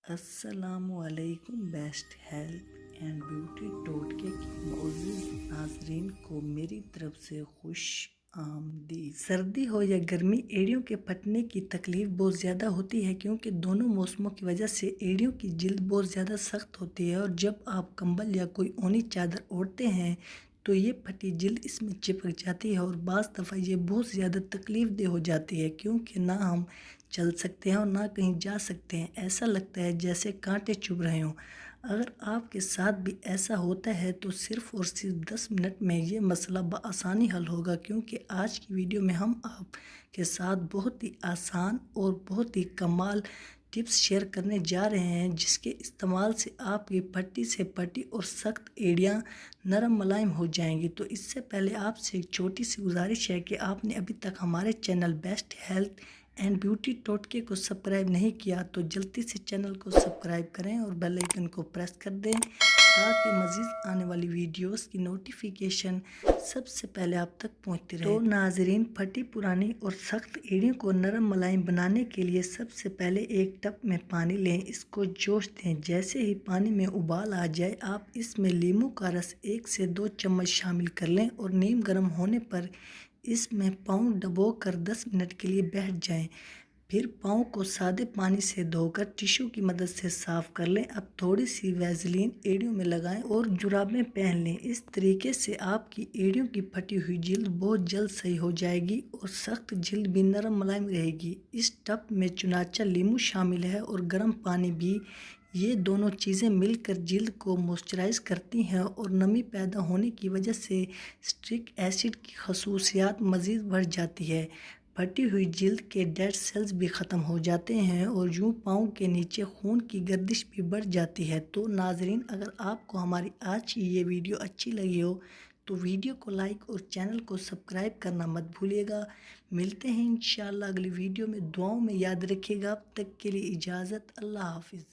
السلام علیکم۔ Best health and beauty ٹوٹکے کے معزز ناظرین کو میری طرف سے خوش آمدید۔ سردی ہو یا گرمی، ایڑیوں کے پھٹنے کی تکلیف بہت زیادہ ہوتی ہے کیونکہ دونوں موسموں کی وجہ سے ایڑیوں کی جلد بہت زیادہ سخت ہوتی ہے، اور جب آپ کمبل یا کوئی اونی چادر اوڑھتے ہیں تو یہ پھٹی جلد اس میں چپک جاتی ہے، اور بعض دفعہ یہ بہت زیادہ تکلیف دہ ہو جاتی ہے کیونکہ نہ ہم چل سکتے ہیں اور نہ کہیں جا سکتے ہیں۔ ایسا لگتا ہے جیسے کانٹے چبھ رہے ہوں۔ اگر آپ کے ساتھ بھی ایسا ہوتا ہے تو صرف اور صرف 10 منٹ میں یہ مسئلہ بآسانی حل ہوگا، کیونکہ آج کی ویڈیو میں ہم آپ کے ساتھ بہت ہی آسان اور بہت ہی کمال ٹپس شیئر کرنے جا رہے ہیں، جس کے استعمال سے آپ کی پھٹی سے پھٹی اور سخت ایڑیاں نرم ملائم ہو جائیں گی۔ تو اس سے پہلے آپ سے ایک چھوٹی سی گزارش ہے کہ آپ نے ابھی تک ہمارے channel best health and beauty ٹوٹکے کو سبسکرائب نہیں کیا تو جلدی سے چینل کو سبسکرائب کریں اور بیل آئیکن کو پریس کر دیں تاکہ مزید آنے والی ویڈیوز کی نوٹیفیکیشن سب سے پہلے آپ تک پہنچتی رہے۔ تو ناظرین، پھٹی پرانی اور سخت ایڑیوں کو نرم ملائم بنانے کے لیے سب سے پہلے ایک ٹب میں پانی لیں، اس کو جوش دیں۔ جیسے ہی پانی میں ابال آ جائے، آپ اس میں لیموں کا رس 1 سے 2 چمچ شامل کر لیں اور نیم گرم ہونے پر اس میں پاؤں ڈبو کر 10 منٹ کے لیے بیٹھ جائیں۔ پھر پاؤں کو سادے پانی سے دھو کر ٹشو کی مدد سے صاف کر لیں۔ اب تھوڑی سی ویزلین ایڑیوں میں لگائیں اور جرابیں پہن لیں۔ اس طریقے سے آپ کی ایڑیوں کی پھٹی ہوئی جلد بہت جلد صحیح ہو جائے گی اور سخت جلد بھی نرم ملائم رہے گی۔ اس ٹب میں چنانچہ لیموں شامل ہے اور گرم پانی بھی، یہ دونوں چیزیں مل کر جلد کو موئسچرائز کرتی ہیں اور نمی پیدا ہونے کی وجہ سے سٹرک ایسڈ کی خصوصیات مزید بڑھ جاتی ہے۔ پھٹی ہوئی جلد کے ڈیڈ سیلز بھی ختم ہو جاتے ہیں اور یوں پاؤں کے نیچے خون کی گردش بھی بڑھ جاتی ہے۔ تو ناظرین، اگر آپ کو ہماری آج کی یہ ویڈیو اچھی لگی ہو تو ویڈیو کو لائک اور چینل کو سبسکرائب کرنا مت بھولیے گا۔ ملتے ہیں انشاءاللہ اگلی ویڈیو میں، دعاؤں میں یاد رکھیے گا۔ اب تک کے لیے اجازت، اللہ حافظ۔